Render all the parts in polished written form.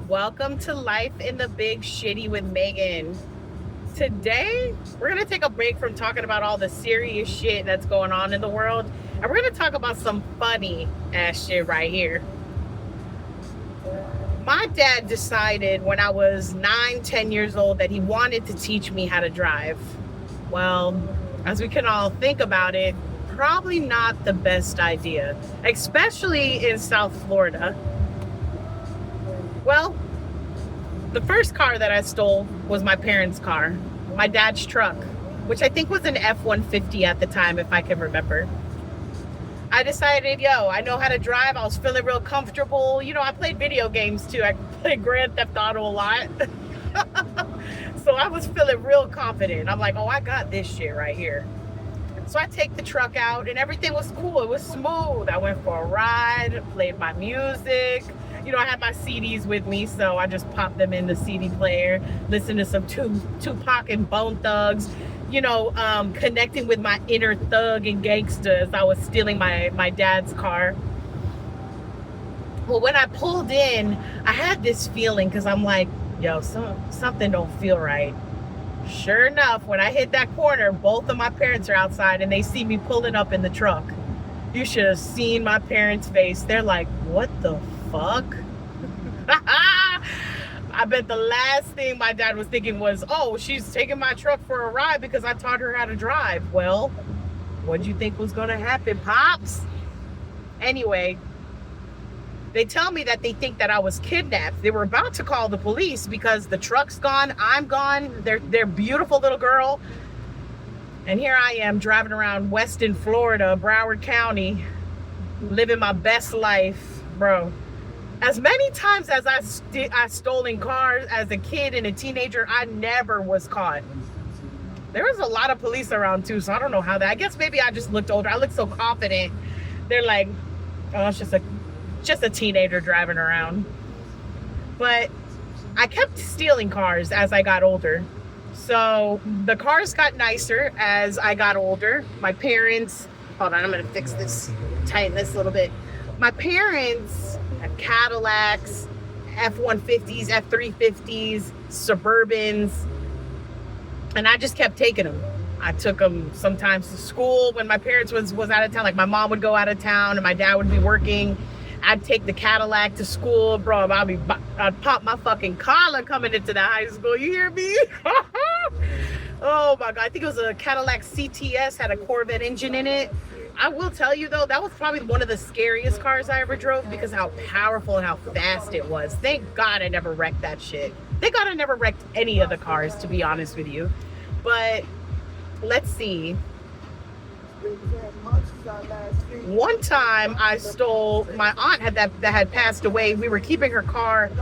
Welcome to Life in the Big Shitty with Megan. Today, we're going to take a break from talking about all the serious shit that's going on in the world, and we're going to talk about some funny ass shit right here. My dad decided when I was 9, 10 years old that he wanted to teach me how to drive. Well, as we can all think about it, probably not the best idea, especially in South Florida. Well, the first car that I stole was my parents' car, my dad's truck, which I think was an F-150 at the time, if I can remember. I decided, I know how to drive. I was feeling real comfortable. I played video games too. I played Grand Theft Auto a lot. So I was feeling real confident. I'm like, oh, I got this shit right here. So I take the truck out and everything was cool. It was smooth. I went for a ride, played my music. I had my CDs with me, so I just popped them in the CD player, listened to some Tupac and Bone Thugs, connecting with my inner thug and gangster as I was stealing my dad's car. Well, when I pulled in, I had this feeling because I'm like, something don't feel right. Sure enough, when I hit that corner, both of my parents are outside and they see me pulling up in the truck. You should have seen my parents' face. They're like, what the fuck? I bet the last thing my dad was thinking was, oh, she's taking my truck for a ride because I taught her how to drive. Well, what did you think was going to happen, Pops? Anyway, they tell me that they think that I was kidnapped. They were about to call the police because the truck's gone, I'm gone, their beautiful little girl. And here I am driving around Weston, Florida, Broward County, living my best life, bro. As many times as I stolen cars as a kid and a teenager, I never was caught. There was a lot of police around too, so I don't know how that. I guess maybe I just looked older. I looked so confident. They're like, oh, it's just a teenager driving around. But I kept stealing cars as I got older. So the cars got nicer as I got older. My parents, hold on, I'm gonna fix this, tighten this a little bit. My parents had Cadillacs, F-150s, F-350s, Suburbans, and I just kept taking them. I took them sometimes to school when my parents was out of town. Like my mom would go out of town and my dad would be working. I'd take the Cadillac to school, bro. I'd pop my fucking collar coming into the high school. You hear me? Oh my God. I think it was a Cadillac CTS, had a Corvette engine in it. I will tell you though, that was probably one of the scariest cars I ever drove because how powerful and how fast it was. Thank God I never wrecked that shit. Thank God I never wrecked any of the cars, to be honest with you. But let's see. One time I stole, my aunt that had passed away. We were keeping her car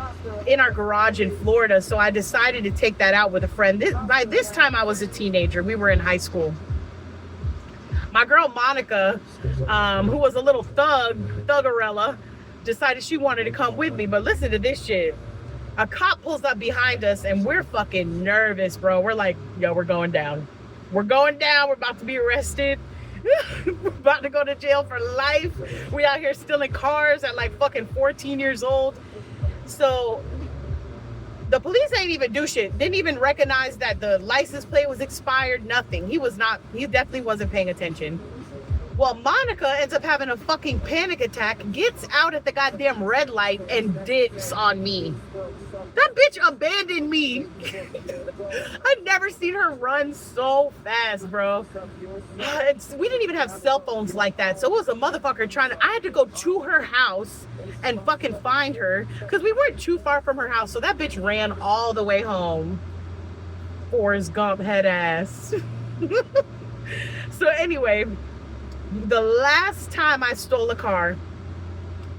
in our garage in Florida, so I decided to take that out with a friend. By this time I was a teenager. We were in high school. My girl Monica, who was a little thuggerella, decided she wanted to come with me. But listen to this shit. A cop pulls up behind us and we're fucking nervous, bro. We're like, we're going down. We're going down. We're about to be arrested. We're about to go to jail for life. We out here stealing cars at like fucking 14 years old. So the police ain't even do shit. Didn't even recognize that the license plate was expired. Nothing. He definitely wasn't paying attention. Well, Monica ends up having a fucking panic attack, gets out at the goddamn red light and dips on me. That bitch abandoned me. I've never seen her run so fast, bro. We didn't even have cell phones like that. So it was a motherfucker I had to go to her house and fucking find her because we weren't too far from her house. So that bitch ran all the way home. Forrest Gump head ass. So anyway, the last time I stole a car,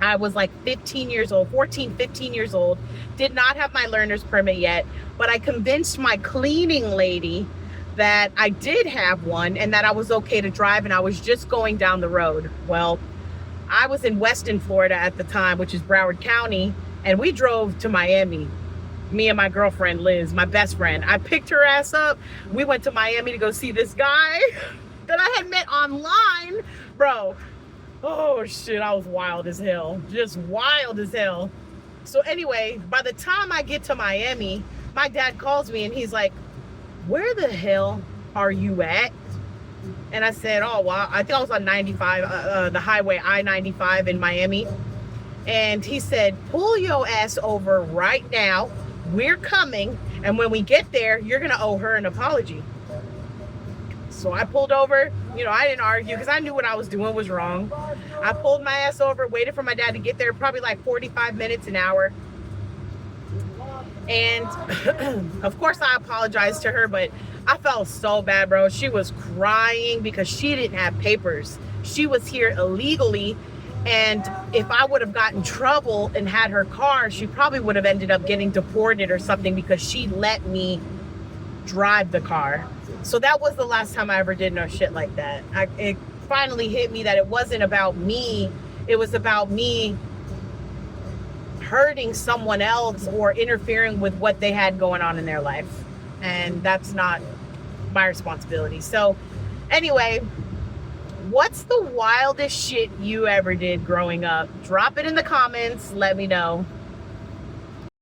I was like 15 years old, 14, 15 years old, did not have my learner's permit yet, but I convinced my cleaning lady that I did have one and that I was okay to drive and I was just going down the road. Well, I was in Weston, Florida at the time, which is Broward County, and we drove to Miami. Me and my girlfriend, Liz, my best friend. I picked her ass up. We went to Miami to go see this guy that I had met online. Bro, oh shit, I was wild as hell. Just wild as hell. So anyway, by the time I get to Miami, my dad calls me and he's like, where the hell are you at? And I said, oh, well, I think I was on 95, the highway I-95 in Miami. And he said, pull your ass over right now. We're coming. And when we get there, you're going to owe her an apology. So I pulled over. You know, I didn't argue because I knew what I was doing was wrong. I pulled my ass over, waited for my dad to get there, probably like 45 minutes, an hour. And of course I apologized to her, but I felt so bad, bro. She was crying because she didn't have papers. She was here illegally. And if I would have gotten in trouble and had her car, she probably would have ended up getting deported or something because she let me drive the car. So that was the last time I ever did no shit like that. It finally hit me that it wasn't about me. It was about me hurting someone else or interfering with what they had going on in their life. And that's not my responsibility. So anyway, what's the wildest shit you ever did growing up? Drop it in the comments. Let me know.